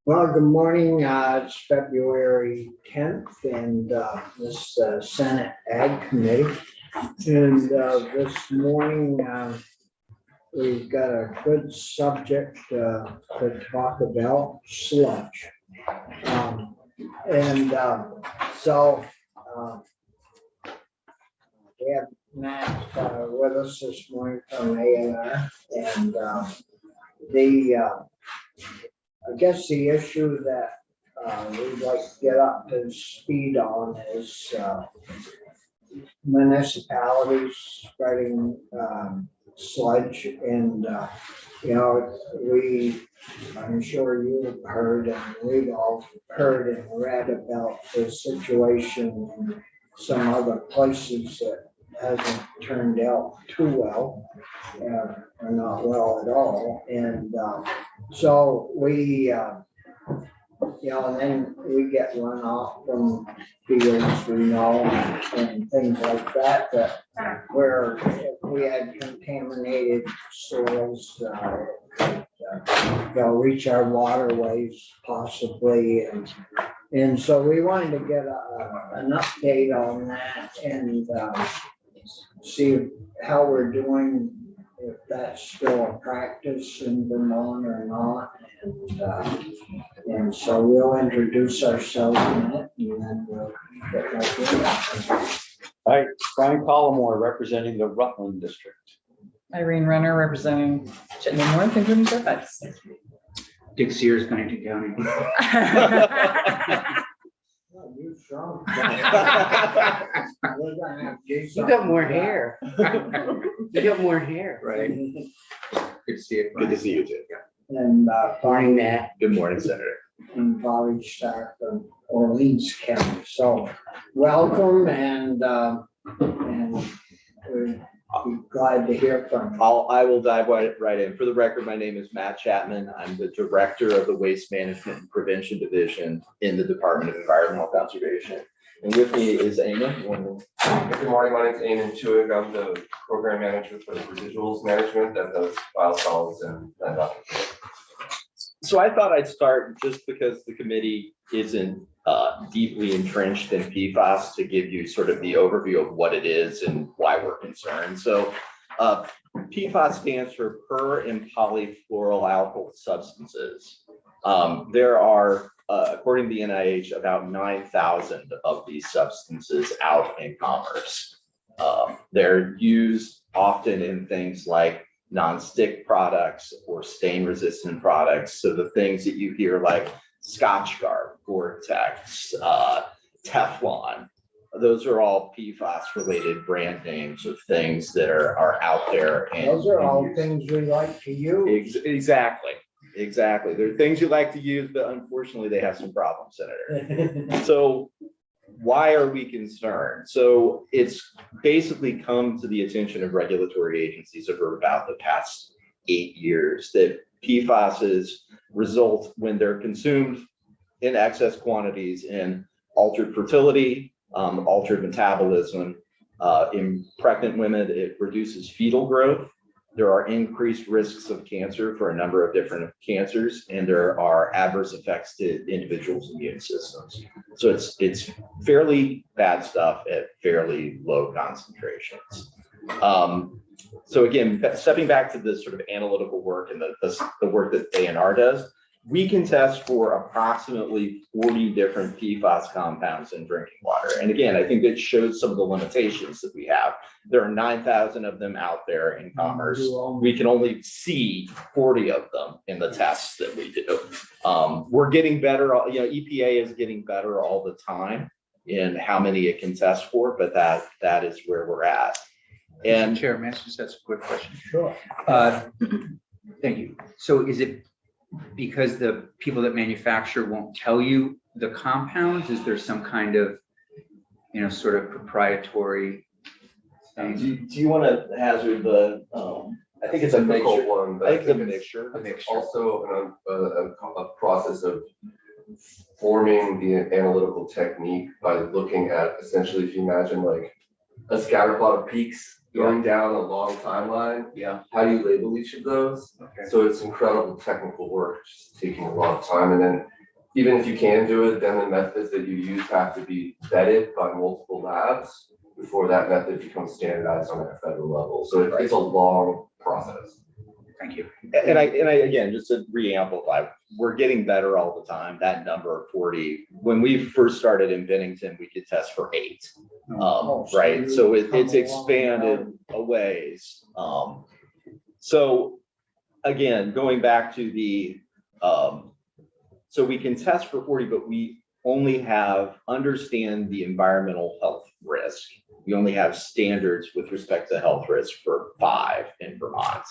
Well, good morning. It's February 10th and this Senate Ag Committee. And this morning we've got a good subject to talk about, sludge. So we have Matt with us this morning from A&R, and I guess the issue that we'd like to get up to speed on is municipalities spreading sludge, and I'm sure you've heard and we've all heard and read about the situation in some other places that hasn't turned out too well, or not well at all, and so we, and then we get runoff from fields, and things like that, where if we had contaminated soils, they'll reach our waterways possibly. And so we wanted to get an update on that and see how we're doing, if that's still a practice in Vermont or not. And so we'll introduce ourselves in it, and then we'll get right into it. All right, Brian Collmore representing the Rutland District. Irene Renner representing Chittenden North and Goodman Fairfax. Dick Sears, Pennington County. Well, you strong. You got more hair. You got more hair. Right. Good to see you. Good to see you too. And Morning, Matt. Good morning, Senator. and Bobby Stark from Orleans County. So welcome, and we're glad to hear from you. I will dive right in. For the record, my name is Matt Chapman. I'm the Director of the Waste Management and Prevention Division in the Department of Environmental Conservation. And with me is Eamon. Good morning, my name is Eamon Chuig. I'm the Program Manager for the Residuals Management that does biosolids and documentation. So I thought I'd start just because the committee isn't deeply entrenched in PFAS to give you sort of the overview of what it is and why we're concerned. So PFAS stands for per and polyfluoroalkyl substances. There are, according to the NIH, about 9,000 of these substances out in commerce. They're used often in things like non-stick products or stain-resistant products. So the things that you hear like Scotchgard, Gore-Tex, Teflon, those are all PFAS-related brand names of things that are out there. And Those are all things we like to use. Exactly. They're things you like to use, but unfortunately they have some problems, Senator. So why are we concerned? So it's basically come to the attention of regulatory agencies over about the past 8 years that PFASs result when they're consumed in excess quantities in altered fertility, altered metabolism. In pregnant women, it reduces fetal growth. There are increased risks of cancer for a number of different cancers, and there are adverse effects to individuals' immune systems. So it's fairly bad stuff at fairly low concentrations. So again, stepping back to the sort of analytical work and the work that A&R does, we can test for approximately 40 different PFAS compounds in drinking water. And again, I think that shows some of the limitations that we have. There are 9,000 of them out there in commerce. We can only see 40 of them in the tests that we do. We're getting better, EPA is getting better all the time in how many it can test for, but that is where we're at. And Chair, may I just ask a quick question? Sure. Thank you. So is it because the people that manufacture won't tell you the compounds? Is there some kind of, sort of proprietary thing? do you want to hazard the, I think it's a Difficult mixture. one, but I think it's a mixture. it's also a process of forming the analytical technique by looking at, essentially, if you imagine like a scatter plot of peaks going down a long timeline. Yeah. How do you label each of those? Okay. So it's incredible technical work, just taking a lot of time. And then even if you can do it, then the methods that you use have to be vetted by multiple labs before that method becomes standardized on a federal level. So it's a long process. Thank you. And I, again, just to re-amplify, we're getting better all the time. That number 40, when we first started in Bennington, we could test for 8. Right, so it's expanded a ways. So again, going back to the, so we can test for 40, but we only understand the environmental health risk. We only have standards with respect to health risk for 5 in Vermont.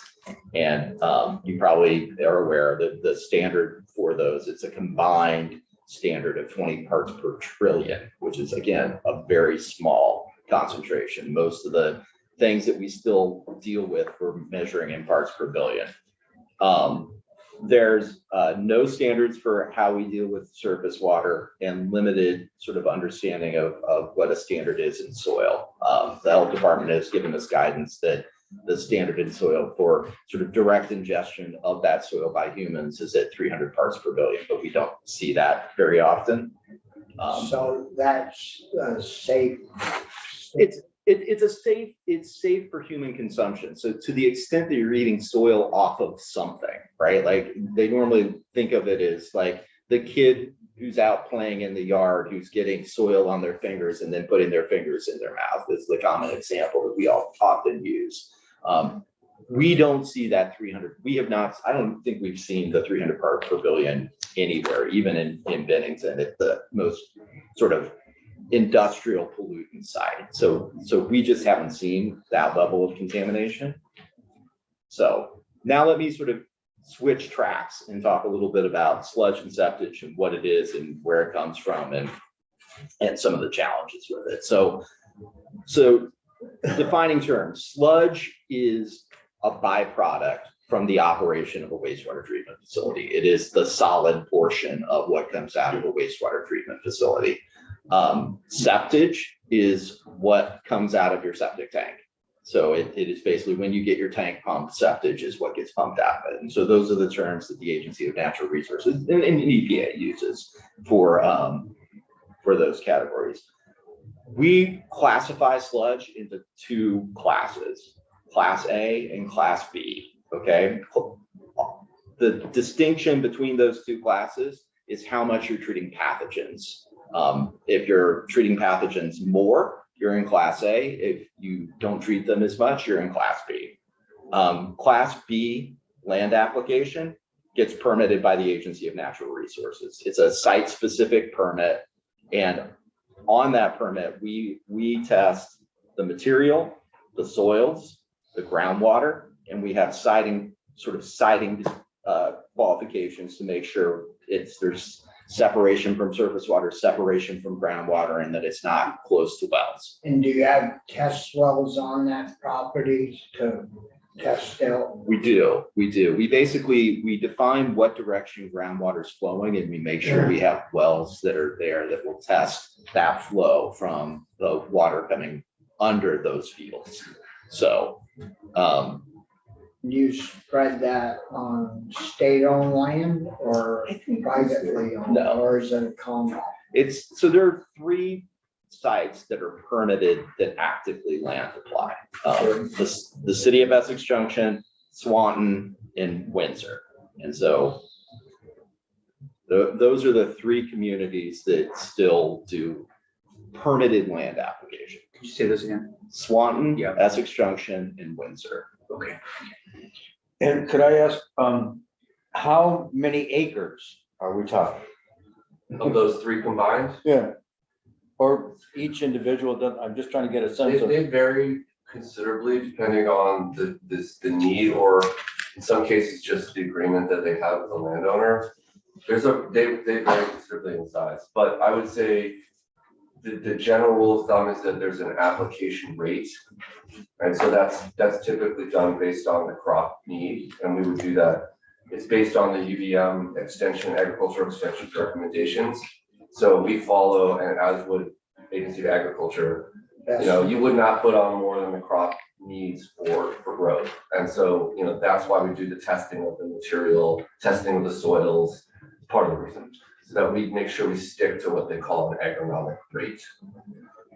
And you probably are aware that the standard for those, it's a combined standard of 20 parts per trillion, which is again, a very small concentration. Most of the things that we still deal with, we're measuring in parts per billion. There's no standards for how we deal with surface water and limited sort of understanding of what a standard is in soil. The health department has given us guidance that the standard in soil for sort of direct ingestion of that soil by humans is at 300 parts per billion, but we don't see that very often. So that's safe. It's safe for human consumption. So to the extent that you're eating soil off of something, right? Like they normally think of it as like the kid who's out playing in the yard, who's getting soil on their fingers and then putting their fingers in their mouth is the common example that we all often use. We don't see that 300. We have not, I don't think we've seen the 300 parts per billion anywhere, even in Bennington at the most sort of industrial pollutant side. So we just haven't seen that level of contamination. So now let me sort of switch tracks and talk a little bit about sludge and septage and what it is and where it comes from and some of the challenges with it. So defining terms, sludge is a byproduct from the operation of a wastewater treatment facility. It is the solid portion of what comes out of a wastewater treatment facility. Septage is what comes out of your septic tank. So it is basically when you get your tank pumped, septage is what gets pumped out of it. And so those are the terms that the Agency of Natural Resources and EPA uses for those categories. We classify sludge into 2 classes, Class A and Class B, okay? The distinction between those 2 classes is how much you're treating pathogens. If you're treating pathogens more, you're in Class A. If you don't treat them as much, you're in Class B. Class B land application gets permitted by the Agency of Natural Resources. It's a site-specific permit, and on that permit, we test the material, the soils, the groundwater, and we have siting qualifications to make sure there's separation from surface water, separation from groundwater, and that it's not close to wells. And do you have test wells on that property to test out? We do. We define what direction groundwater is flowing, and we make sure we have wells that are there that will test that flow from the water coming under those fields. So, You spread that on state-owned land or privately owned? No. Or is it a common? so there are 3 sites that are permitted that actively land apply. The city of Essex Junction, Swanton, and Windsor. And so those are the 3 communities that still do permitted land application. Could you say those again? Swanton, Yeah. Essex Junction, and Windsor. Okay. And could I ask, how many acres are we talking? Of those 3 combined, Yeah. Or each individual, I'm just trying to get a sense of. they vary considerably depending on the need, or in some cases, just the agreement that they have with the landowner. They vary considerably in size, but I would say the general rule of thumb is that there's an application rate. And so that's typically done based on the crop need, and we would do that. It's based on the UVM agricultural extension recommendations. So we follow, and as would Agency of Agriculture, you would not put on more than the crop needs for growth. And so, that's why we do the testing of the material, testing of the soils, part of the reason. so that we make sure we stick to what they call an agronomic rate.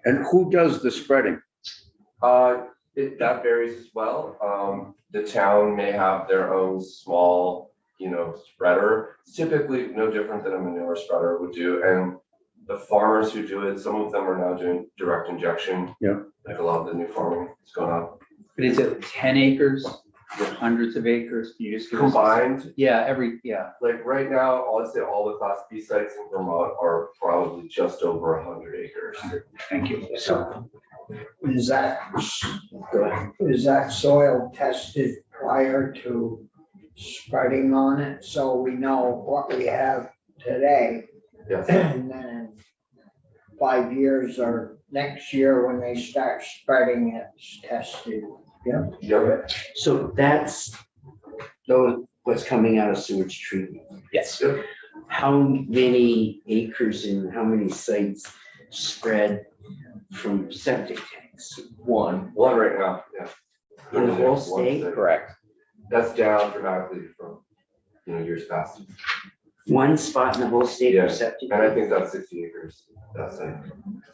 And who does the spreading? That varies as well. The town may have their own small, spreader. It's typically no different than a manure spreader would do. And the farmers who do it, some of them are now doing direct injection. Yeah. Like a lot of the new farming is going on. But is it 10 acres? Is it hundreds of acres? Can you just give us? Combined, Yeah. like right now, I'd say all the Class B sites in Vermont are probably just over 100 acres. Thank you. So is that soil tested prior to spreading on it? So we know what we have today. Yes. And then in 5 years or next year, when they start spreading, it's tested. Yep. So that's what's coming out of sewage treatment. Yes. How many acres and how many sites spread from septic tanks? One right now, yeah. In the whole One state? site. Correct. That's down dramatically from, years past. One spot in the whole state Yeah, for septic? And I tank? think that's 60 acres. That's like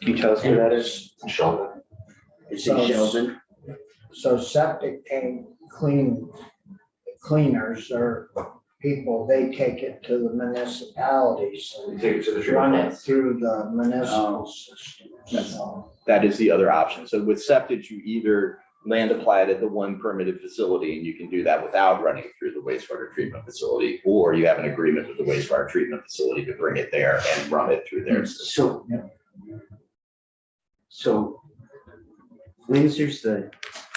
Can you tell us where that is? Sheldon. It's in Sheldon. So septic tank cleaners or people, they take it to the municipalities. We take it to the Run treatment it plants. through the municipal system. Yes. So That is the other option. So with septic, you either land apply it at the one permitted facility, and you can do that without running it through the wastewater treatment facility, or you have an agreement with the wastewater treatment facility to bring it there and run it through their system. So Windsor's the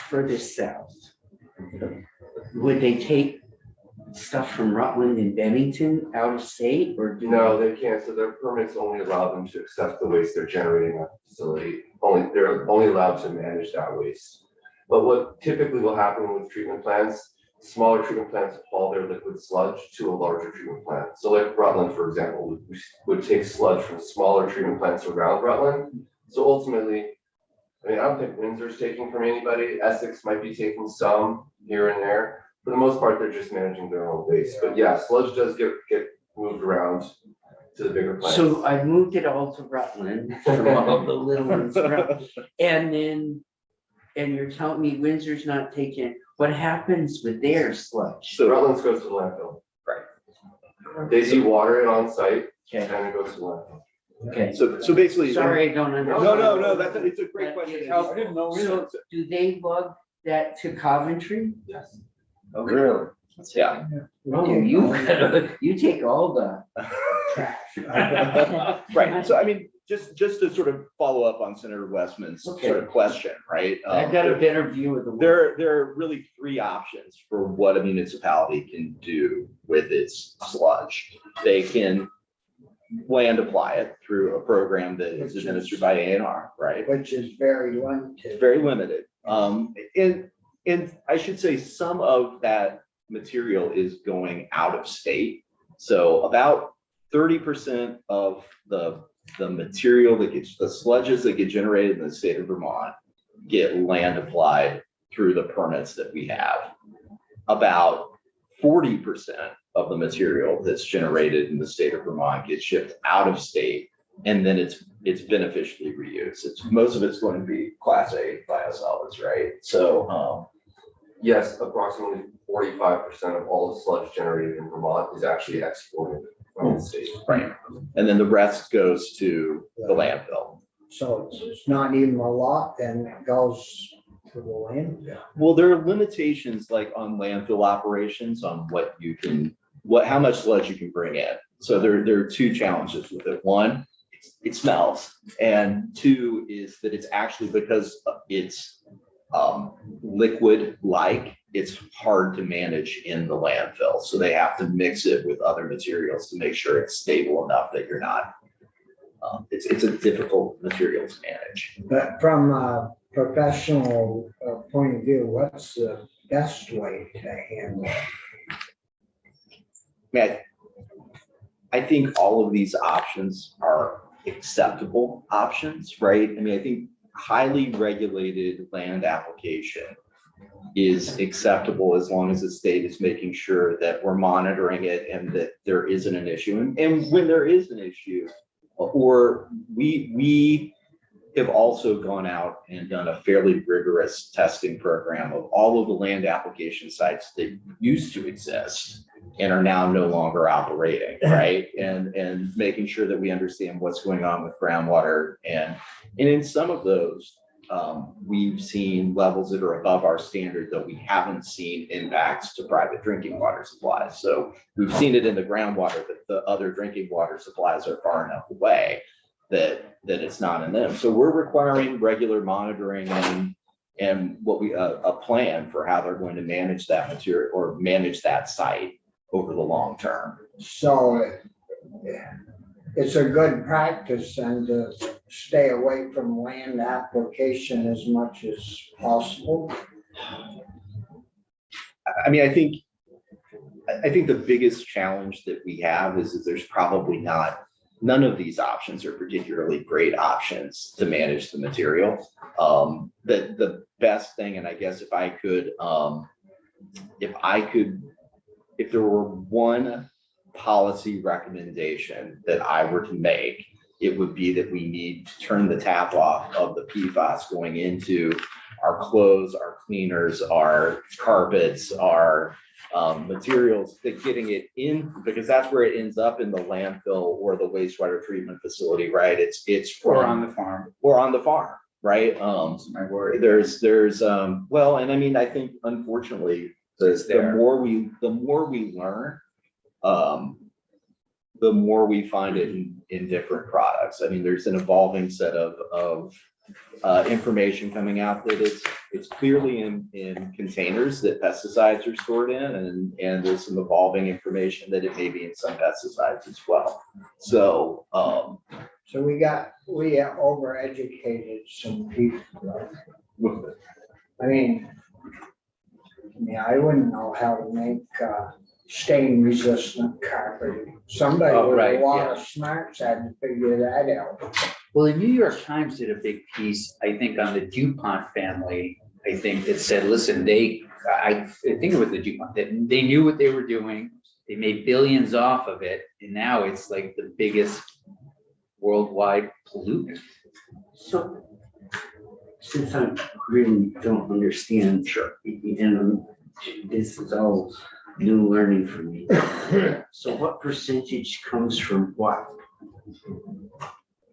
furthest south. Would they take stuff from Rutland and Bennington out of state or do? No, they can't. So their permits only allow them to accept the waste they're generating at the facility. They're only allowed to manage that waste. But what typically will happen with treatment plants, smaller treatment plants haul their liquid sludge to a larger treatment plant. So like Rutland, for example, would take sludge from smaller treatment plants around Rutland. So ultimately, I don't think Windsor's taking from anybody. Essex might be taking some here and there. For the most part, they're just managing their own waste. But yeah, sludge does get moved around to the bigger plants. So I moved it all to Rutland from all the little ones around. And you're telling me Windsor's not taking, what happens with their sludge? So Rutland's goes to the landfill. Right. They dewater it on site Okay, and it goes to the landfill. okay. So basically. Sorry, I don't understand. No, it's a great question. I didn't know So do they lug that to Coventry? Yes. Really? Yeah. Oh, you take all the trash. Right. So just to sort of follow up on Senator Westman's Okay. sort of question, right? I've got a better view of the. There are really three options for what a municipality can do with its sludge. They can land apply it through a program that is administered by ANR, right? which is very It's limited. very limited. And I should say some of that material is going out of state. So about 30% of the material that gets, the sludges that get generated in the state of Vermont get land applied through the permits that we have. About 40% of the material that's generated in the state of Vermont gets shipped out of state, and then it's beneficially reused. Most of it's going to be Class A biosolids, right? So, Yes, approximately 45% of all the sludge generated in Vermont is actually exported from the state. right. And then the rest goes to the landfill. So it's not even a lot, and it goes to the landfill. Well, there are limitations like on landfill operations on how much sludge you can bring in. So there are two challenges with it. One, it smells. And two is that it's actually, because it's liquid-like, it's hard to manage in the landfill. So they have to mix it with other materials to make sure it's stable enough that you're not, it's a difficult material to manage. But from a professional point of view, what's the best way to handle it? I think all of these options are acceptable options, right? I think highly regulated land application is acceptable as long as the state is making sure that we're monitoring it and that there isn't an issue. And when there is an issue, or we have also gone out and done a fairly rigorous testing program of all of the land application sites that used to exist and are now no longer operating, right? And making sure that we understand what's going on with groundwater. And in some of those, we've seen levels that are above our standard, though we haven't seen impacts to private drinking water supplies. So we've seen it in the groundwater, but the other drinking water supplies are far enough away that it's not in them. So we're requiring regular monitoring and what a plan for how they're going to manage that material or manage that site over the long term. So it's a good practice and to stay away from land application as much as possible. I mean, I think the biggest challenge that we have is that there's probably none of these options are particularly great options to manage the material. The best thing, and I guess if there were one policy recommendation that I were to make, it would be that we need to turn the tap off of the PFAS going into our clothes, our cleaners, our carpets, our materials, that getting it in, because that's where it ends up in the landfill or the wastewater treatment facility, right? It's Or on the farm. or on the farm, right? That's my worry. There's well, and I mean, I think unfortunately, the more we learn, the more we find it in different products. I mean, there's an evolving set of information coming out that it's clearly in containers that pesticides are stored in, and there's some evolving information that it may be in some pesticides as well. So So we overeducated some people. I mean, I wouldn't know how to make stain resistant carpet. Somebody Oh, with right, a lot of smarts had to figure that out. Well, the New York Times did a big piece, I think, on the DuPont family. I think that said, listen, I think it was the DuPont, that they knew what they were doing. They made billions off of it. And now it's like the biggest worldwide pollutant. So, since I really don't understand, and this is all new learning for me. So what percentage comes from what?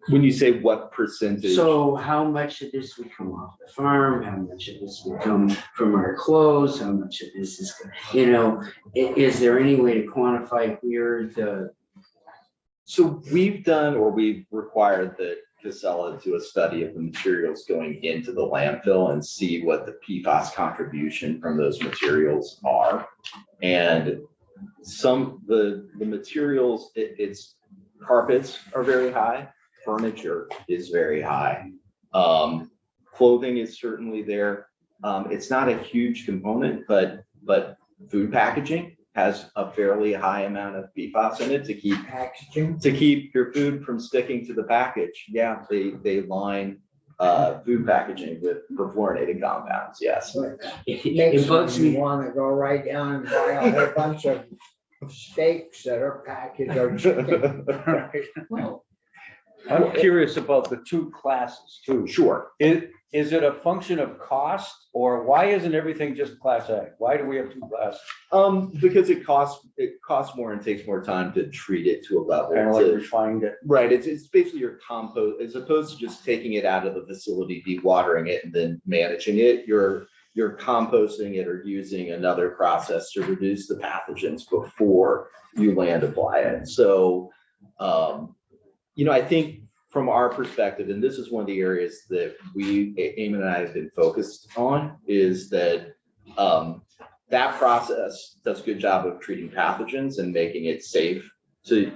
when you say what percentage, So how much of this would come off the farm? How much of this would come from our clothes? How much of this is, is there any way to quantify where so we've done, or we've required that Casella do a study of the materials going into the landfill and see what the PFAS contribution from those materials are. And the materials, it's carpets are very high, furniture is very high. Clothing is certainly there. It's not a huge component, but food packaging has a fairly high amount of PFAS in it to keep your food from sticking to the package. Yeah, they line food packaging with perfluorinated compounds. Yes. Makes me want to go right down and buy a whole bunch of steaks that are packaged or chicken. Well, I'm curious about the two classes too. Sure. Is it a function of cost, or why isn't everything just class A? Why do we have two classes? Because it costs more and takes more time to treat it to a level. Kind of like refined it. Right, it's basically your compost, as opposed to just taking it out of the facility, dewatering it, and then managing it. You're composting it or using another process to reduce the pathogens before you land apply it. So, I think from our perspective, and this is one of the areas that Eamon and I have been focused on, is that that process does a good job of treating pathogens and making it safe to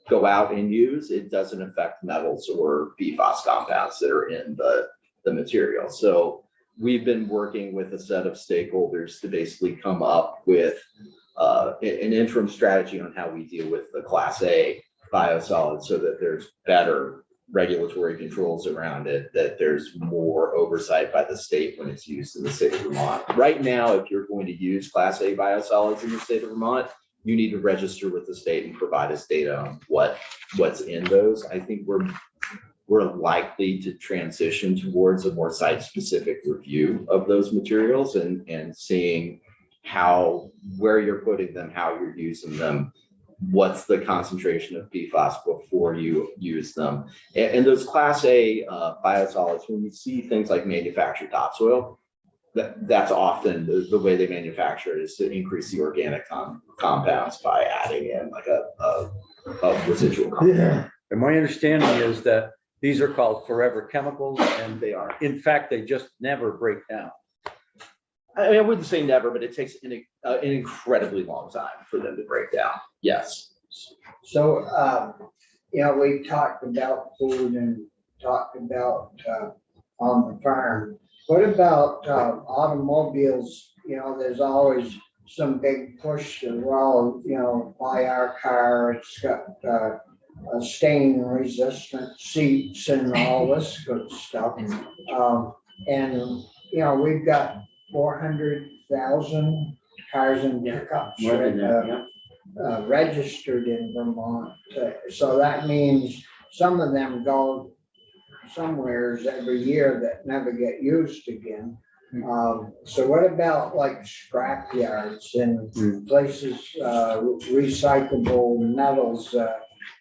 go out and use. It doesn't affect metals or PFAS compounds that are in the material. So we've been working with a set of stakeholders to basically come up with an interim strategy on how we deal with the Class A biosolids so that there's better regulatory controls around it, that there's more oversight by the state when it's used in the state of Vermont. Right now, if you're going to use Class A biosolids in the state of Vermont, you need to register with the state and provide us data on what's in those. I think we're likely to transition towards a more site-specific review of those materials and seeing where you're putting them, how you're using them, what's the concentration of PFAS before you use them. And those Class A biosolids, when we see things like manufactured topsoil, that's often the way they manufacture it, is to increase the organic compounds by adding in like a residual compound. And my understanding is that these are called forever chemicals, and They are. in fact, they just never break down. I wouldn't say never, but it takes an incredibly long time for them to break down. Yes. So, we talked about food and talked about, on the farm. What about, automobiles? There's always some big push to, buy our car. It's got, stain resistant seats and all this good stuff. We've got 400,000 cars and pickups More than that, yeah. registered in Vermont. So that means some of them go somewheres every year that never get used again. So what about like scrap yards and places, recyclable metals,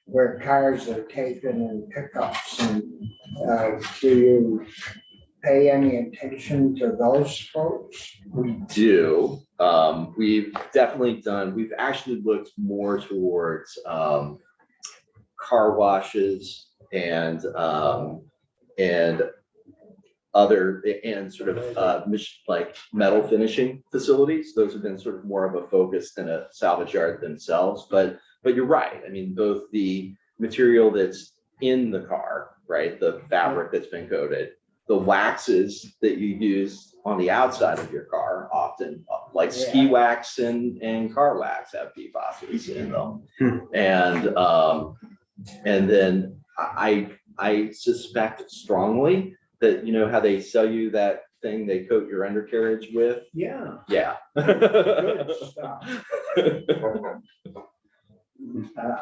where cars are taken and pickups, and do you pay any attention to those folks? We do. We've actually looked more towards car washes and other sort of like metal finishing facilities. Those have been sort of more of a focus than a salvage yard themselves. But you're right. I mean, both the material that's in the car, right, the fabric that's been coated, the waxes that you use on the outside of your car, often like ski wax and car wax, have PFAS in them. And then I suspect strongly that, how they sell you that thing they coat your undercarriage with. Yeah. Yeah. Good stuff.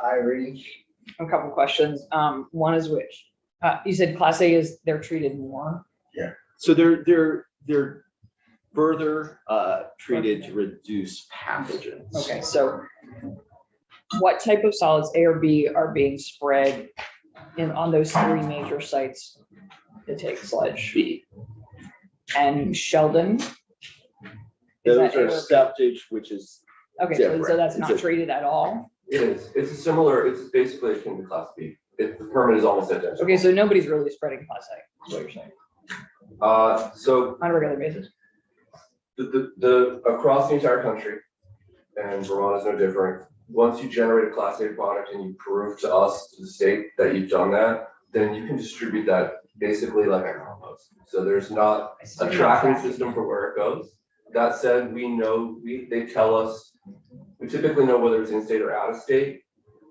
Irene? A couple questions. One is which, you said Class A they're treated more. So they're further treated to reduce pathogens. Okay, so what type of solids, A or B, are being spread on those three major sites to take sludge? B. And Sheldon? Is Those that A are or B? septage, which is Okay, so different. that's not It's a- treated at all? It is, it's basically akin to Class B. The permit is almost identical. Okay, so nobody's really spreading Class A, is what you're saying, So on a regular basis? the across the entire country, and Vermont is no different. Once you generate a Class A product and you prove to us, to the state, that you've done that, then you can distribute that basically like a compost. So there's not a tracking system for where it goes. That said, they tell us, we typically know whether it's in state or out of state.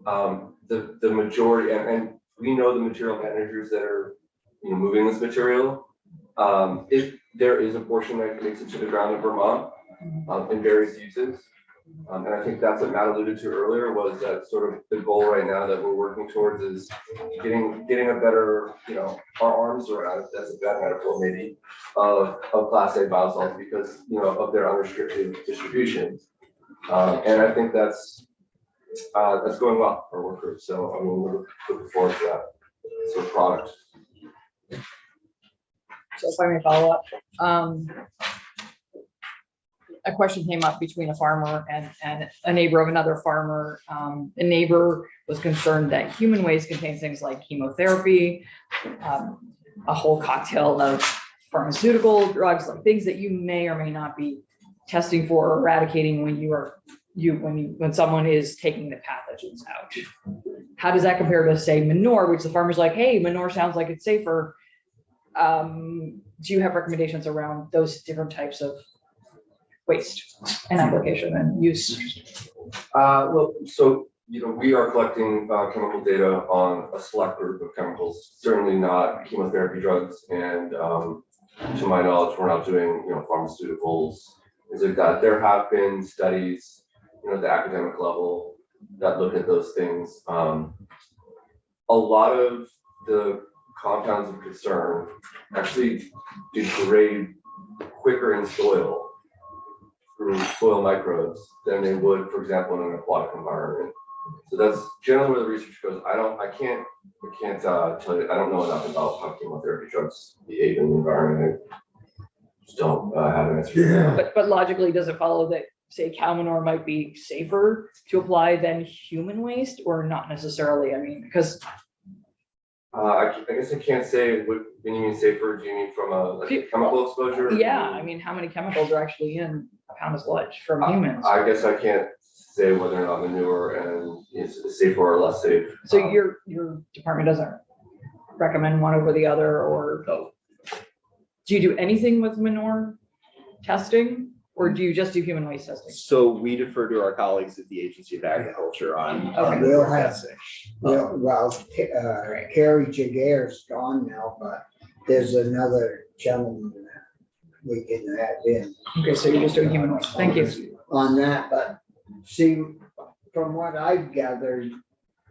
The majority, and we know the material managers that are, moving this material. If there is a portion that makes it to the ground in Vermont, in various uses. And I think that's what Matt alluded to earlier, was that sort of the goal right now that we're working towards is getting a better, our arms around, if that's a bad metaphor maybe, of Class A biosolids because, of their unrestricted distribution. And I think that's going well for our work group. So I mean, we're looking forward to that sort of product. So if I may follow up, a question came up between a farmer and a neighbor of another farmer. The neighbor was concerned that human waste contains things like chemotherapy, a whole cocktail of pharmaceutical drugs, like things that you may or may not be testing for or eradicating when someone is taking the pathogens out. How does that compare to, say, manure, which the farmer's like, hey, manure sounds like it's safer. Do you have recommendations around those different types of waste and application and use? Well, so we are collecting chemical data on a select group of chemicals, certainly not chemotherapy drugs. And to my knowledge, we're not doing, pharmaceuticals, things like that. There have been studies, at the academic level that look at those things. A lot of the compounds of concern actually degrade quicker in soil through soil microbes than they would, for example, in an aquatic environment. So that's generally where the research goes. I can't tell you, I don't know enough about how chemotherapy drugs behave in the environment. I just don't have an answer for that. But logically, does it follow that, say, cow manure might be safer to apply than human waste, or not necessarily? I mean, because I guess I can't say when you mean safer, do you mean from a chemical exposure? yeah, I mean, how many chemicals are actually in a pound of sludge from humans? I guess I can't say whether or not manure and is safer or less safe. So your department doesn't recommend one over the other, or do you do anything with manure testing, or do you just do human waste testing? So we defer to our colleagues at the Agency of Agriculture on. Okay. We'll have, Carrie Jaguar's gone now, but there's another gentleman that we can add in Okay, so you're just doing human waste. Thank you. on that, but see, from what I've gathered,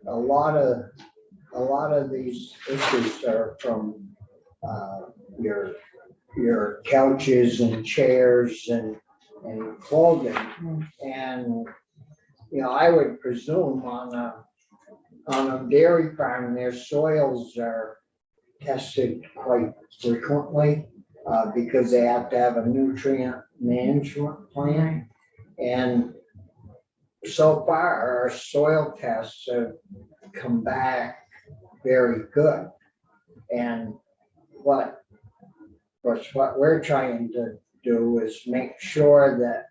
a lot of these issues are from your couches and chairs and clothing. And, I would presume on a dairy farm, their soils are tested quite frequently because they have to have a nutrient management plan. And so far, our soil tests have come back very good. And what we're trying to do is make sure that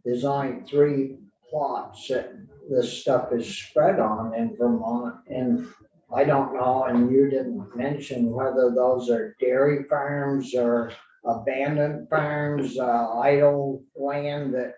there's only 3 plots that this stuff is spread on in Vermont. And I don't know, and you didn't mention whether those are dairy farms or abandoned farms, idle land that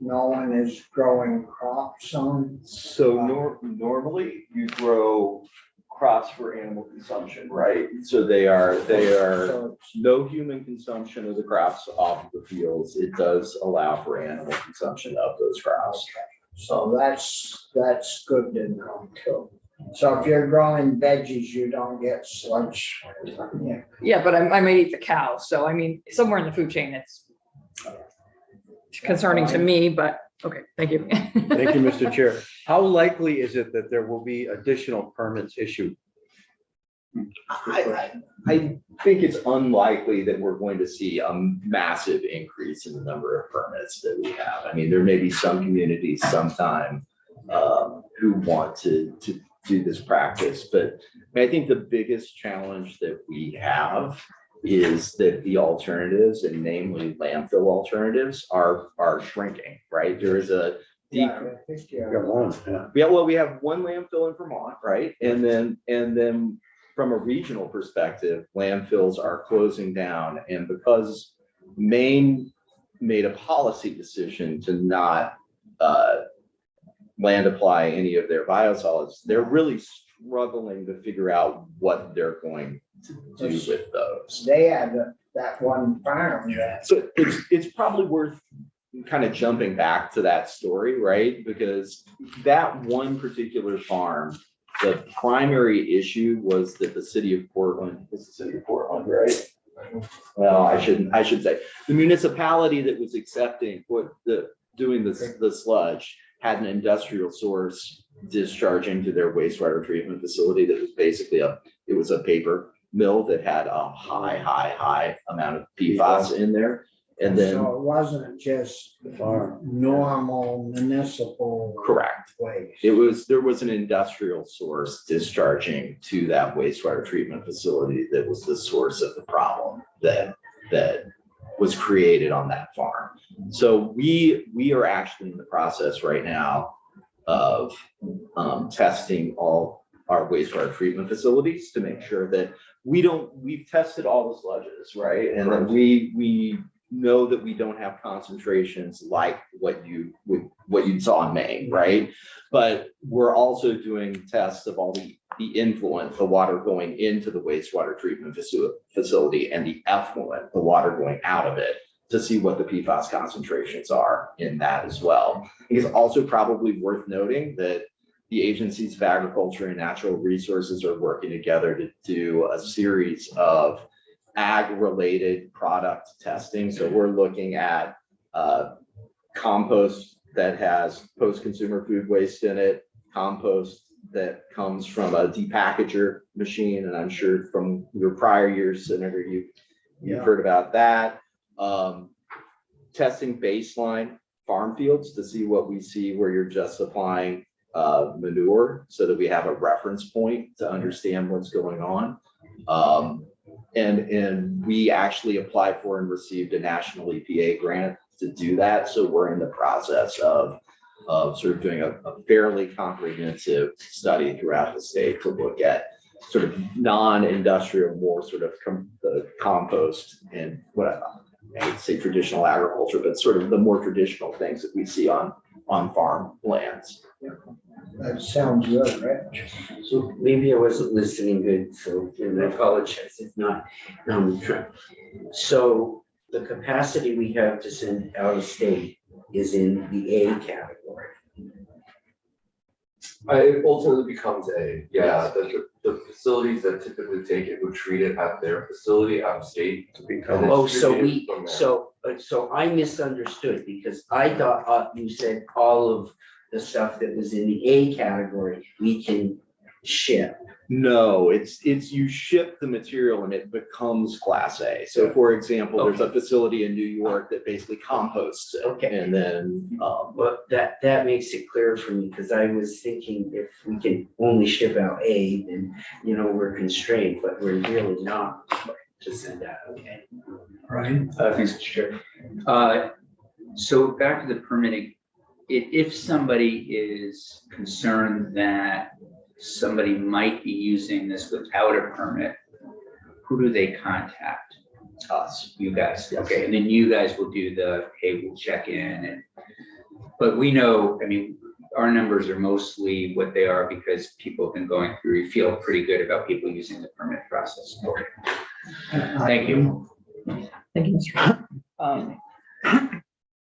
no one is growing crops on. So normally you grow crops for animal consumption, right? So they are So no human consumption of the crops off of the fields. It does allow for animal consumption of those crops. So that's good to know too. So if you're growing veggies, you don't get sludge. Yeah. Yeah, but I might eat the cow. So I mean, somewhere in the food chain, it's concerning to me, but okay, thank you. Thank you, Mr. Chair. How likely is it that there will be additional permits issued? I think it's unlikely that we're going to see a massive increase in the number of permits that we have. I mean, there may be some communities sometime who want to do this practice, but I think the biggest challenge that we have is that the alternatives, and namely landfill alternatives, are shrinking, right? There is a Yeah, I think you're- we have one landfill in Vermont, right? And then from a regional perspective, landfills are closing down. And because Maine made a policy decision to not land apply any of their biosolids, they're really struggling to figure out what they're going to do with those. They had that one farm that. So it's probably worth kind of jumping back to that story, right? Because that one particular farm, the primary issue was that the city of Portland, it's the city of Portland, right? Well, I should say, the municipality that was accepting doing the sludge had an industrial source discharging to their wastewater treatment facility that was basically it was a paper mill that had a high amount of PFAS in there. And then, So it wasn't just normal municipal. correct. Waste. There was an industrial source discharging to that wastewater treatment facility that was the source of the problem that was created on that farm. So we are actually in the process right now of testing all our wastewater treatment facilities to make sure that we've tested all the sludges, right? And then we know that we don't have concentrations like what you saw in Maine, right? But we're also doing tests of all the influent, the water going into the wastewater treatment facility, and the effluent, the water going out of it, to see what the PFAS concentrations are in that as well. It's also probably worth noting that the agencies of agriculture and natural resources are working together to do a series of ag-related product testing. So we're looking at compost that has post-consumer food waste in it, compost that comes from a depackager machine, and I'm sure from your prior years, Senator, you've heard about that. Testing baseline farm fields to see what we see where you're just supplying manure, so that we have a reference point to understand what's going on. And we actually applied for and received a national EPA grant to do that. So we're in the process of sort of doing a fairly comprehensive study throughout the state to look at sort of non-industrial, more sort of the compost and what I would say traditional agriculture, but sort of the more traditional things that we see on farm lands. That sounds good, Rich. So maybe I wasn't listening good, so and I apologize if not. So the capacity we have to send out of state is in the A category. It ultimately becomes the facilities that typically take it would treat it at their facility out of state. Oh, so I misunderstood, because I thought you said all of the stuff that was in the A category, we can ship. No, it's you ship the material and it becomes Class A. So for example, there's a facility in New York that basically composts it. Okay. And then, Well, that makes it clear for me, because I was thinking if we can only ship out A, then, we're constrained, but we're really not to send out, okay? Right. Thanks, Mr. Chair. So back to the permitting, if somebody is concerned that somebody might be using this without a permit, who do they contact? Us, you guys. Yes. Okay, and then you guys will do hey, we'll check in but we know, our numbers are mostly what they are because people have been going through, we feel pretty good about people using the permit process. Okay. Thank you. Thank you, Mr.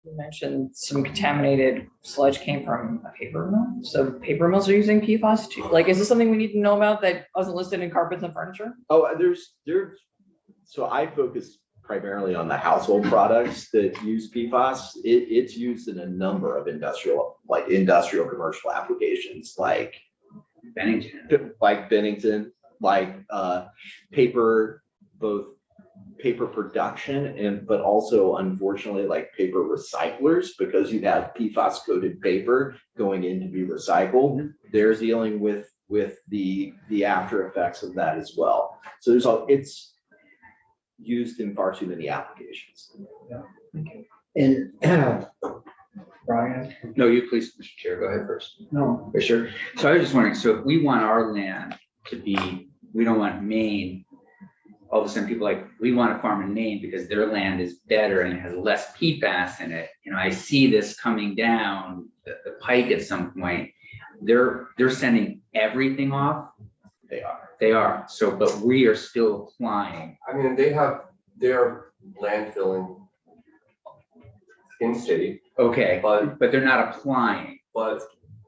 You mentioned some contaminated sludge came from a paper mill. So paper mills are using PFAS too. Like, is this something we need to know about that wasn't listed in carpets and furniture? oh, so I focus primarily on the household products that use PFAS. It's used in a number of industrial commercial applications, like Bennington. Paper, both paper production but also unfortunately like paper recyclers, because you have PFAS coated paper going in to be recycled. They're dealing with the after effects of that as well. So it's used in far too many applications. And Brian? No, you please, Mr. Chair, go ahead first. No. For sure. So I was just wondering, so if we want our land to be, we don't want Maine, all of a sudden people we want to farm in Maine because their land is better and it has less PFAS in it. I see this coming down the pike at some point. They're sending everything off. They are. So, but we are still applying. They're landfilling in state, Okay, but but they're not applying,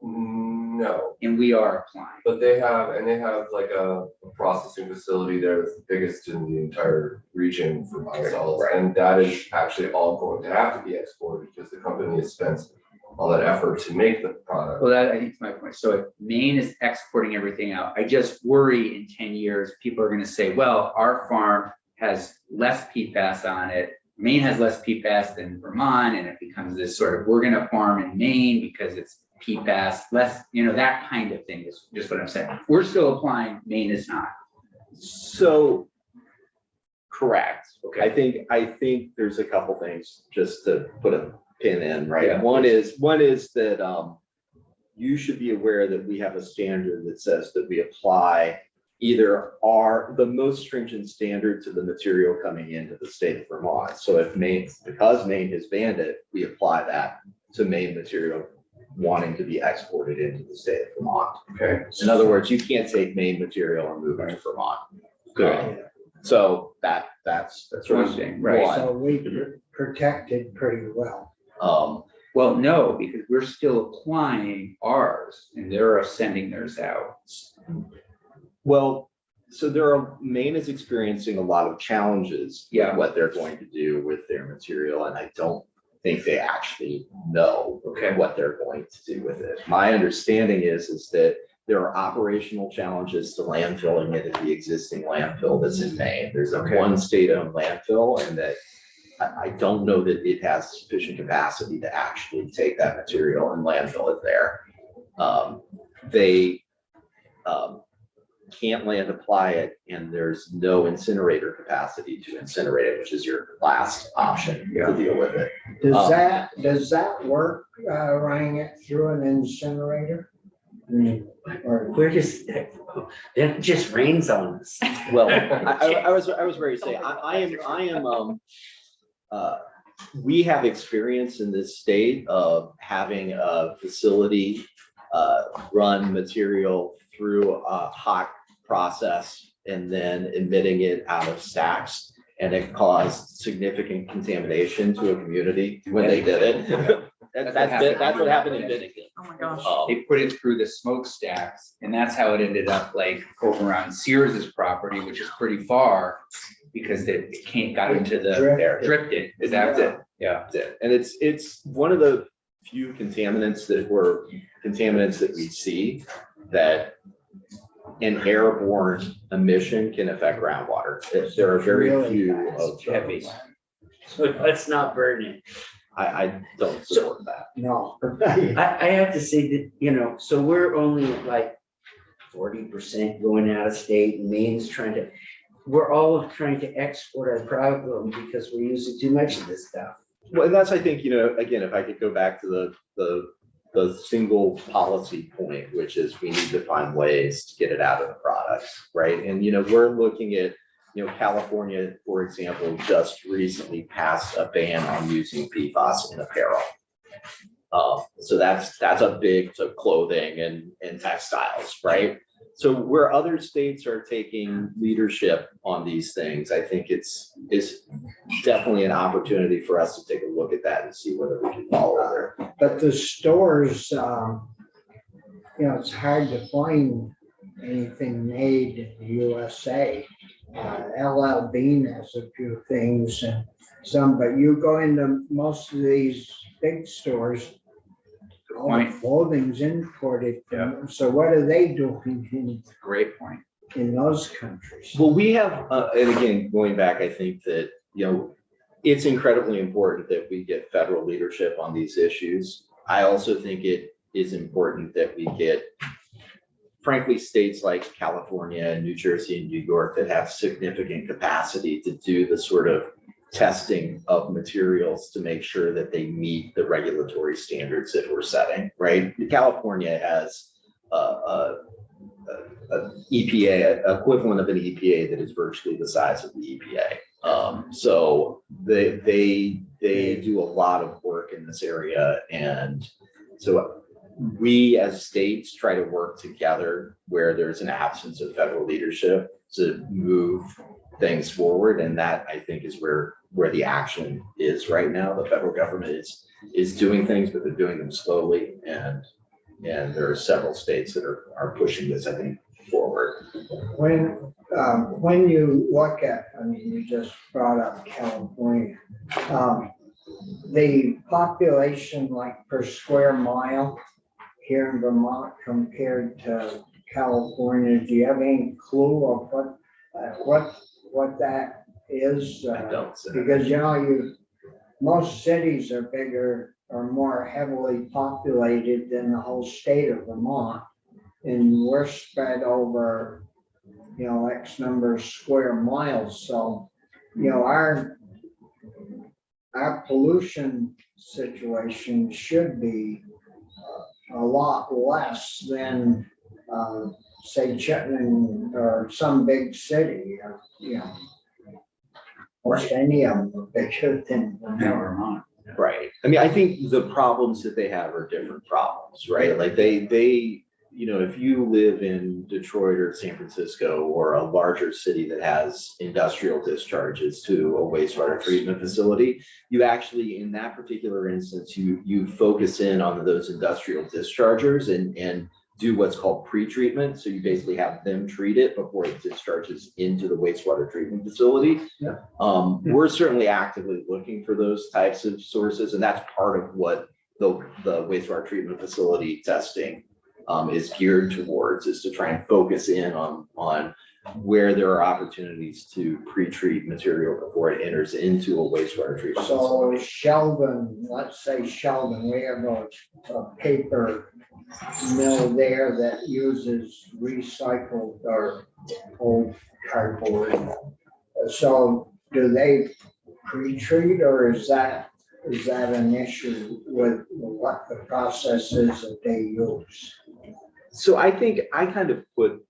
no. and we are applying. But they have like a processing facility there that's the biggest in the entire region for biosolids. And that is actually all going to have to be exported because the company has spent all that effort to make the product. Well, that I think is my point. So if Maine is exporting everything out, I just worry in 10 years, people are going to say, well, our farm has less PFAS on it. Maine has less PFAS than Vermont. And it becomes this sort of, we're going to farm in Maine because it's PFAS less, that kind of thing is just what I'm saying. We're still applying, Maine is not. So correct. Okay. I think there's a couple things just to put a pin in, right? Yeah. One is that you should be aware that we have a standard that says that we apply either are the most stringent standard to the material coming into the state of Vermont. So if Maine, because Maine has banned it, we apply that to Maine material wanting to be exported into the state of Vermont. Okay. In other words, you can't take Maine material and move it to Vermont. Good. So that's sort one of thing, right. one. So we protected pretty well. Well, no, because we're still applying ours and they're sending theirs out. Well, so Maine is experiencing a lot of challenges. with Yeah. What they're going to do with their material, and I don't think they actually know Okay. what they're going to do with it. My understanding is that there are operational challenges to landfilling it at the existing landfill that's in Maine. There's Okay. one state-owned landfill, and that I don't know that it has sufficient capacity to actually take that material and landfill it there. They can't land apply it, and there's no incinerator capacity to incinerate it, which is your last option to deal with it. Does that work, running it through an incinerator? I mean, or We're just, it just rains on us. Well, I was ready to say, we have experience in this state of having a facility run material through a hot process and then emitting it out of stacks. And it caused significant contamination to a community when they did it. That's what happened in Bennington. Oh my gosh. They put it through the smokestacks and that's how it ended up like over around Sears's property, which is pretty far. Because it got into the, drifted, that's it, yeah. And it's one of the few contaminants that we see that an airborne emission can affect groundwater. There are very Really few fast. of Heavy. those. So let's not burn it. I don't support that. no. I have to say that, you know, so we're only at like 40% going out of state, and Maine's we're all trying to export our problem because we're using too much of this stuff. Well, and that's, I think, again, if I could go back to the single policy point, which is we need to find ways to get it out of the products, right? And, we're looking at, California, for example, just recently passed a ban on using PFAS in apparel. So that's a big to clothing and textiles, right? So where other states are taking leadership on these things, I think it's definitely an opportunity for us to take a look at that and see whether we can follow there. But the stores, it's hard to find anything made in the USA. LL Bean has a few things and some, but you go into most of these big stores, all the clothing's imported. So what are they doing Great point. in those countries? Well, we have, and again, going back, I think that, it's incredibly important that we get federal leadership on these issues. I also think it is important that we get, frankly, states like California, New Jersey, and New York that have significant capacity to do the sort of testing of materials to make sure that they meet the regulatory standards that we're setting, right? California has a EPA, equivalent of an EPA that is virtually the size of the EPA. So they do a lot of work in this area. And so we as states try to work together where there's an absence of federal leadership to move things forward. And that, I think, is where the action is right now. The federal government is doing things, but they're doing them slowly. And there are several states that are pushing this, I think, forward. When you look at, you just brought up California, the population like per square mile here in Vermont compared to California, do you have any clue of what that is? I don't. Because most cities are bigger or more heavily populated than the whole state of Vermont. And we're spread over, X number of square miles. So, our pollution situation should be a lot less than say Chittenden or some big city, or, you know. Most any of them are bigger than. Vermont. Right. I mean, I think the problems that they have are different problems, right? Like they, you know, if you live in Detroit or San Francisco or a larger city that has industrial discharges to a wastewater treatment facility, you actually, in that particular instance, you focus in on those industrial dischargers and do what's called pre-treatment. So you basically have them treat it before it discharges into the wastewater treatment facility. Yeah. We're certainly actively looking for those types of sources, and that's part of what the wastewater treatment facility testing is geared towards, is to try and focus in on where there are opportunities to pre-treat material before it enters into a wastewater treatment facility. So Sheldon, let's say Sheldon, we have a paper mill there that uses recycled or old cardboard. So do they pre-treat, or is that an issue with what the process is that they use? So I think I kind of put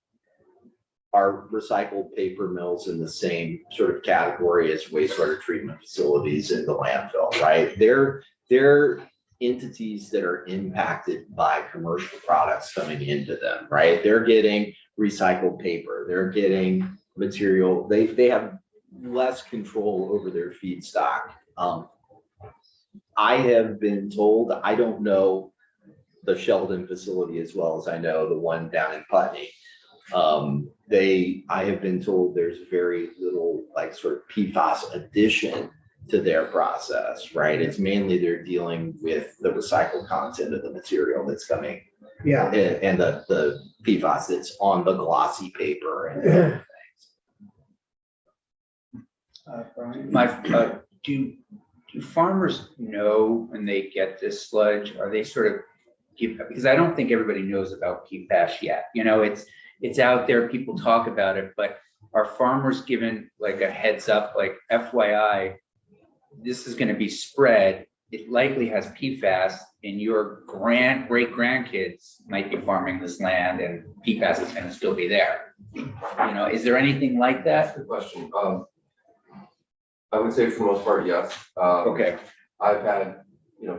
our recycled paper mills in the same sort of category as wastewater treatment facilities in the landfill, right? They're entities that are impacted by commercial products coming into them, right? They're getting recycled paper, they're getting material, they have less control over their feedstock. I have been told, I don't know the Sheldon facility as well as I know the one down in Putney. I have been told there's very little like sort of PFAS addition to their process, right? It's mainly they're dealing with the recycled content of the material that's coming. Yeah. And the PFAS that's on the glossy paper and other Brian? Do farmers know when they get this sludge? Are they sort of because I don't think everybody knows about PFAS yet. You know, it's out there, people talk about it, but are farmers given like a heads up, like FYI, this is going to be spread. It likely has PFAS, and your great grandkids might be farming this land, and PFAS is going to still be there. You know, is there anything like that? That's a good question. I would say for the most part, yes. Okay. I've had,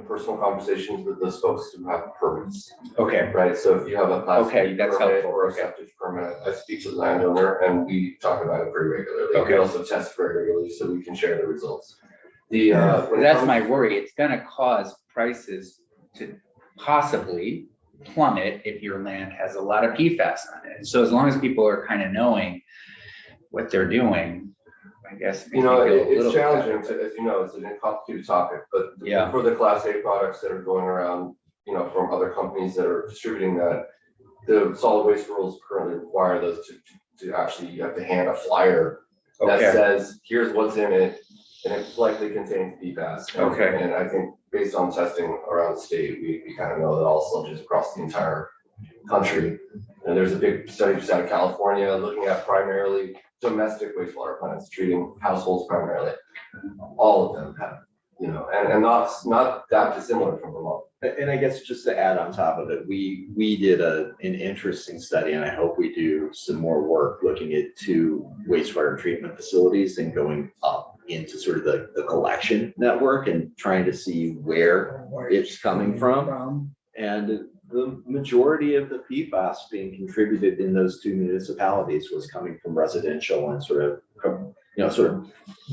personal conversations with those folks who have permits, Okay. right? So if you have a class Okay, B that's permit helpful. or a Okay. septic permit, I speak to the landowner and we talk about it pretty regularly. Okay. We also test very regularly so we can share the results. When it That's comes- my worry. It's going to cause prices to possibly plummet if your land has a lot of PFAS on it. So as long as people are kind of knowing what they're doing, I guess. it makes me feel a little It's bit challenging better. to, as you know, it's a complicated topic, but Yeah. for the class A products that are going around, from other companies that are distributing that, the solid waste rules currently require those to actually, you have to hand a flyer that Okay. says, here's what's in it, and it likely contains PFAS. Okay. And I think based on testing around the state, we kind of know that all sludges across the entire country. And there's a big study just out of California looking at primarily domestic wastewater plants, treating households primarily. All of them have, and not that dissimilar from Vermont. And I guess just to add on top of it, we did an interesting study, and I hope we do some more work looking at two wastewater treatment facilities and going up into sort of the collection network and trying to see where it's coming from. And the majority of the PFAS being contributed in those two municipalities was coming from residential and sort of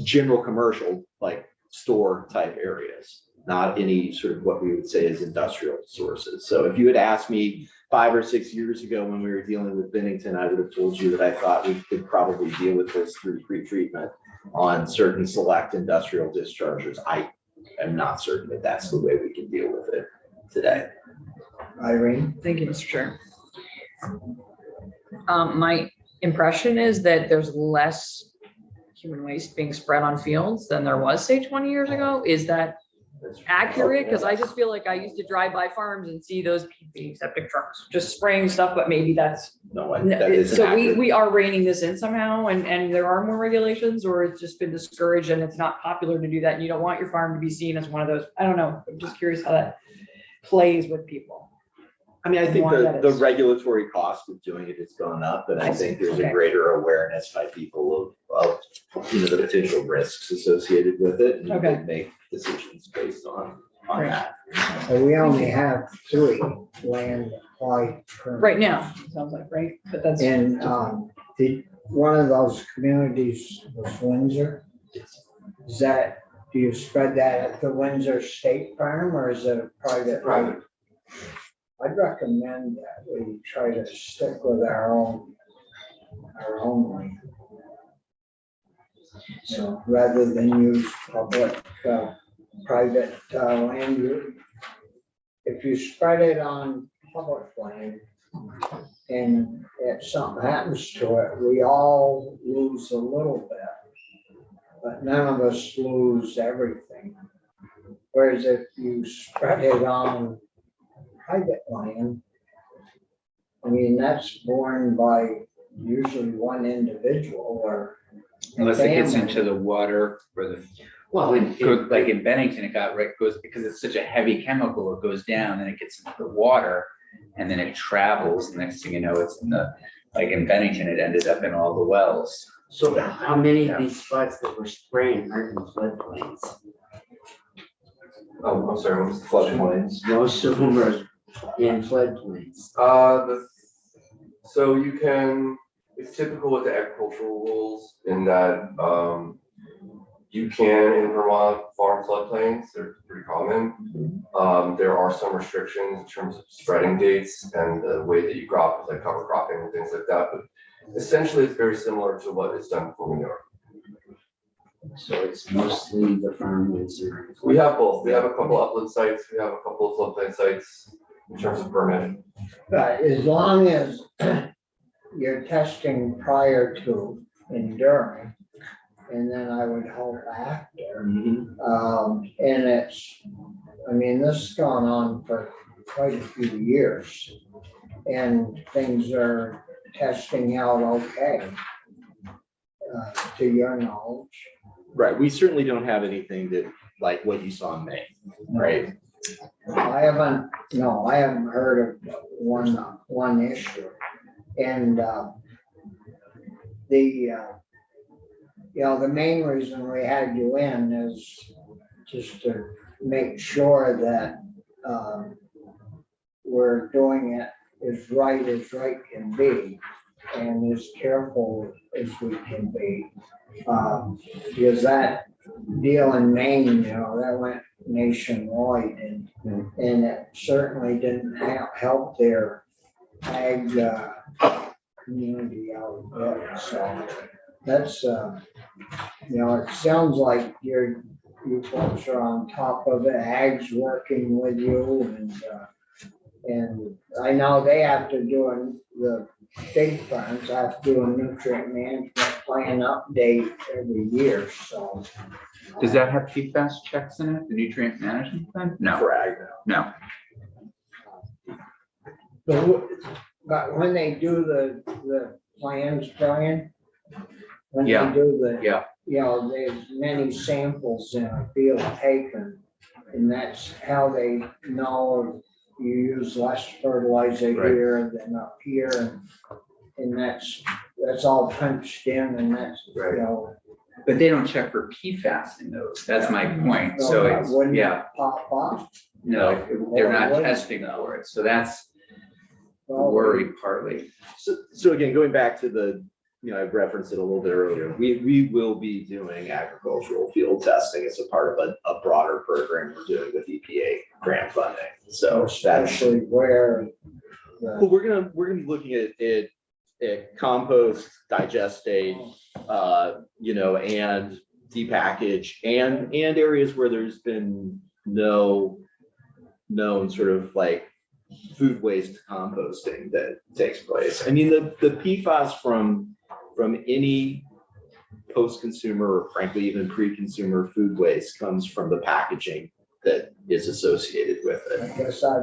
general commercial, like store type areas, not any sort of what we would say is industrial sources. So if you had asked me 5 or 6 years ago when we were dealing with Bennington, I would have told you that I thought we could probably deal with this through pre-treatment on certain select industrial discharges. I am not certain that that's the way we can deal with it today. Irene? Thank you, Mr. Chair. My impression is that there's less human waste being spread on fields than there was, say, 20 years ago. Is that accurate? Because I just feel like I used to drive by farms and see those big septic trucks just spraying stuff, but maybe that's, That isn't so accurate. we are reining this in somehow, and there are more regulations, or it's just been discouraged and it's not popular to do that, and you don't want your farm to be seen as one of those. I don't know. I'm just curious how that plays with people. I mean, I think Why that the is. regulatory cost of doing it has gone up, and I think there's a Okay. greater awareness by people of, the potential risks associated with it. And you Okay. can make decisions based on Right. that. So we only have 3 land apply permits. Right now, it sounds like, right? But that's. And, one of those communities was Windsor. Is that, do you spread that at the Windsor State Farm or is it a private? Private. I'd recommend that we try to stick with our own land. So rather than use private land, if you spread it on public land and if something happens to it, we all lose a little bit, but none of us lose everything. Whereas if you spread it on private land, I mean, that's borne by usually one individual or a Unless it gets family. into the water or the, Well, like in Bennington, it got, right, goes, because it's such a heavy chemical, it goes down and it gets into the water and then it travels. Next thing you know, it's in the, like in Bennington, it ended up in all the wells. so how many of these spots that were spraying are in floodplains? Oh, I'm sorry, what was the floodplains? Most of them are in floodplains. So you can, it's typical with the agricultural rules in that, you can in Vermont farm floodplains, they're pretty common. There are some restrictions in terms of spreading dates and the way that you crop, like cover cropping and things like that, but essentially it's very similar to what is done for manure. So it's mostly the farmlands. We have both, we have a couple upland sites, we have a couple of floodplain sites in terms of permitting. But as long as you're testing prior to and during, and then I would hope after. And it's, I mean, this has gone on for quite a few years. And things are testing out okay, to your knowledge. Right, we certainly don't have anything that, like what you saw in Maine, right? I haven't heard of one issue. And the main reason we had you in is just to make sure that we're doing it as right can be and as careful as we can be. Because that deal in Maine, that went nationwide and it certainly didn't help their ag community out there. So that's, it sounds like you folks are on top of it, ag's working with you and I know they have to do the big farms have to do a nutrient management plan update every year, so. Does that have PFAS checks in it, the nutrient management plan? No, Correct. no. But when they do the plans, Brian, when they Yeah, do the. yeah. There's many samples in a field taken, and that's how they know if you use less fertilizer Right. here than up here, and that's all punched in, and that's, But they don't check for PFAS in those. That's my point. So it's, wouldn't yeah, pop up. no, they're not Wouldn't. testing for it. So that's the Well, worry partly. So again, going back to the, I've referenced it a little bit earlier, we will be doing agricultural field testing as a part of a broader program we're doing with EPA grant funding. So that's, Especially where. well, we're gonna be looking at compost, digestate, and depackage and areas where there's been no known sort of like food waste composting that takes place. I mean, the PFAS from any post-consumer or frankly even pre-consumer food waste comes from the packaging that is associated with I it. guess I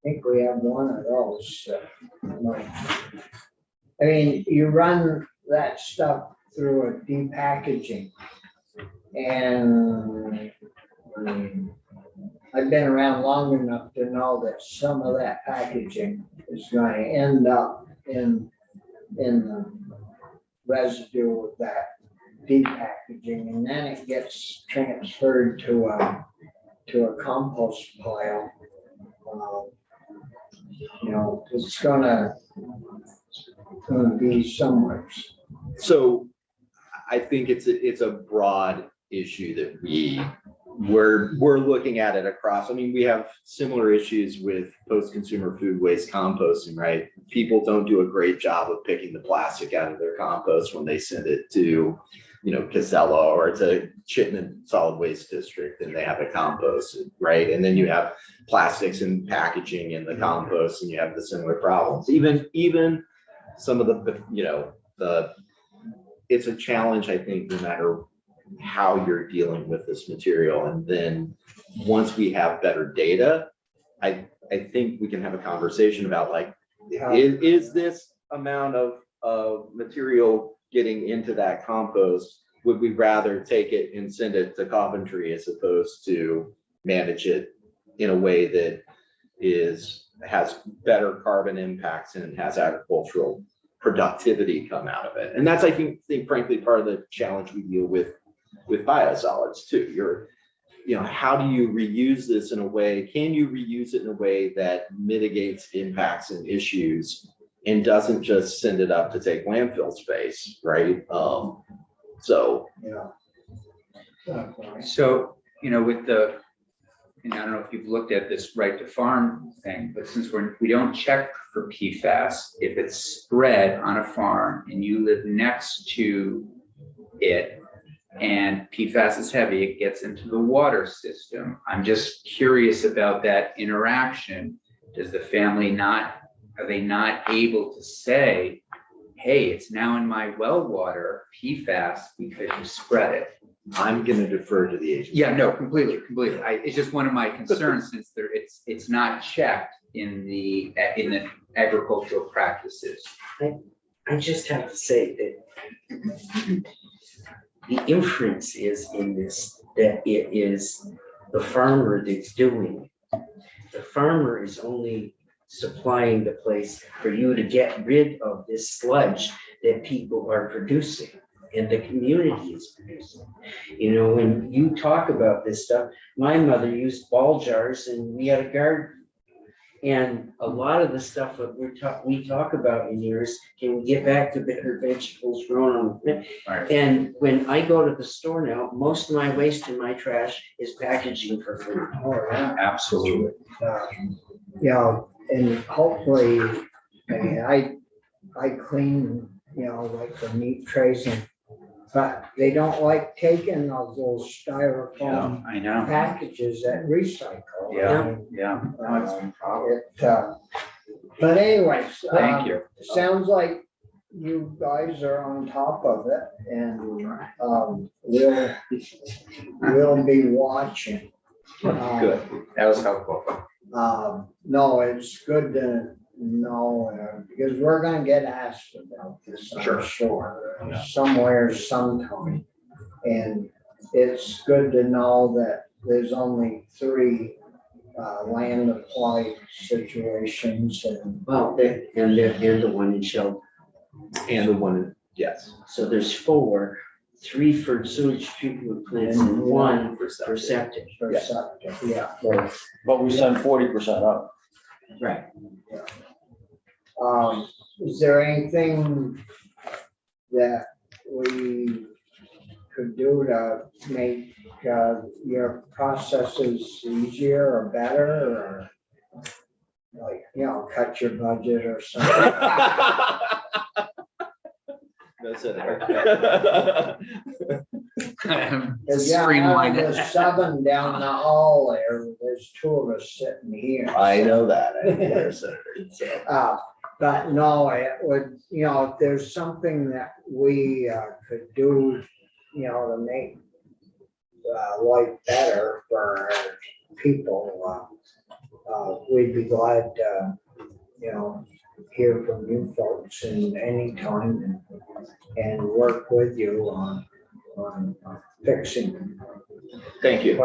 think we have one of those. I mean, you run that stuff through a depackaging and I've been around long enough to know that some of that packaging is going to end up in the residue of that depackaging, and then it gets transferred to a compost pile. You know, it's gonna be somewhere. So I think it's a broad issue that we're looking at it across. I mean, we have similar issues with post-consumer food waste composting, right? People don't do a great job of picking the plastic out of their compost when they send it to, you know, Casella or to Chittenden Solid Waste District, and they have it composted, right? And then you have plastics and packaging in the compost, and you have the similar problems. Even some of the, you know, it's a challenge, I think, no matter how you're dealing with this material. And then once we have better data, I think we can have a conversation about like, is this amount of material getting into that compost? Would we rather take it and send it to Coventry as opposed to manage it in a way that has better carbon impacts and has agricultural productivity come out of it? And that's, I think frankly, part of the challenge we deal with biosolids too. You know, how do you reuse this in a way? Can you reuse it in a way that mitigates impacts and issues and doesn't just send it up to take landfill space, right? So Yeah. So, you know, with the, and I don't know if you've looked at this right to farm thing, but since we don't check for PFAS, if it's spread on a farm and you live next to it and PFAS is heavy, it gets into the water system. I'm just curious about that interaction. Does the family are they not able to say, hey, it's now in my well water, PFAS, because you spread it? I'm going to defer to the agency. Yeah, no, completely. It's just one of my concerns since it's not checked in the agricultural practices. I just have to say that the inference is in this, that it is the farmer that's doing it. The farmer is only supplying the place for you to get rid of this sludge that people are producing and the community is producing. You know, when you talk about this stuff, my mother used ball jars and we had a garden. And a lot of the stuff that we talk about in here is, can we get back to better vegetables grown on the Right. And when I go to the store now, most of my waste in my trash is packaging for food. Oh, yeah. Absolutely. You know, and hopefully, I clean, you know, like the meat trays, but they don't like taking those little styrofoam I know. packages that recycle. Yeah. But anyways. Thank you. Sounds like you guys are on top of it, and we'll be watching. Good. That was helpful. No, it's good to know, because we're gonna get asked about this, I'm sure, somewhere, sometime. And it's good to know that there's only 3 land applied situations, and Well, and the one in Shelby. And the one, yes. So there's 4, 3 for sewage treatment plants and 1 for septic. for septic, yeah. But we send 40% up. Right. Is there anything that we could do to make your processes easier or better, or like, you know, cut your budget or something? That's it. Streamline There's it. 7 down the hall there, there's 2 of us sitting here. I know that. So. But no, it would, you know, if there's something that we could do, you know, to make life better for our people, we'd be glad to, you know, hear from you folks in any time and work with you on fixing. Thank you.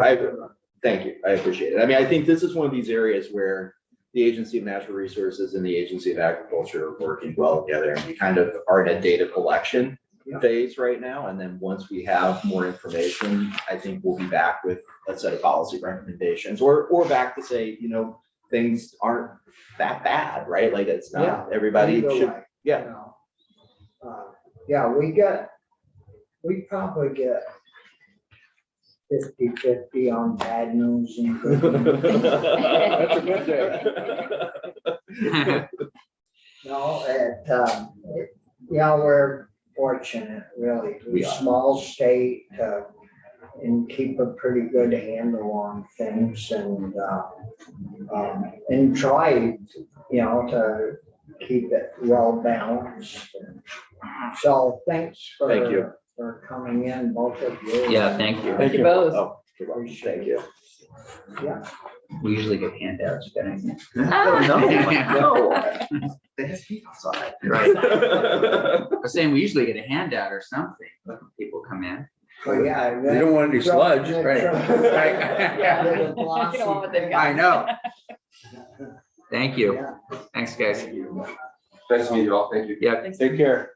Thank you. I appreciate it. I mean, I think this is one of these areas where the Agency of Natural Resources and the Agency of Agriculture are working well together. And we kind of are in a data collection phase right now. And then once we have more information, I think we'll be back with a set of policy recommendations or back to say, you know, things aren't that bad, right? Like it's Yeah, not, everybody either should, way, yeah. you know. Yeah, we probably get 50-50 on bad news and good news. That's a good day. No, yeah, we're fortunate, really. We We're a are. small state, and keep a pretty good handle on things and try, you know, to keep it well balanced. So thanks Thank you. for coming in, both of you. Yeah, thank you. Thank you both. Oh, you're welcome. Thank you. Yeah. We usually get handouts, but I think. Ah. They have people side, right? I was saying, we usually get a handout or something when people come in. So, yeah. You don't want any sludge, right? Yeah. Little You know what glossy they've got. I know. Thank you. Yeah. Thanks, guys. Nice to meet you all. Thank you. Yeah, Take care.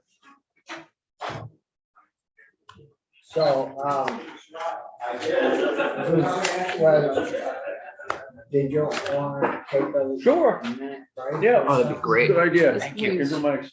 So, did you want to take a Sure. minute break? Yeah. oh, that'd be great. Good idea. Thank you. Give her my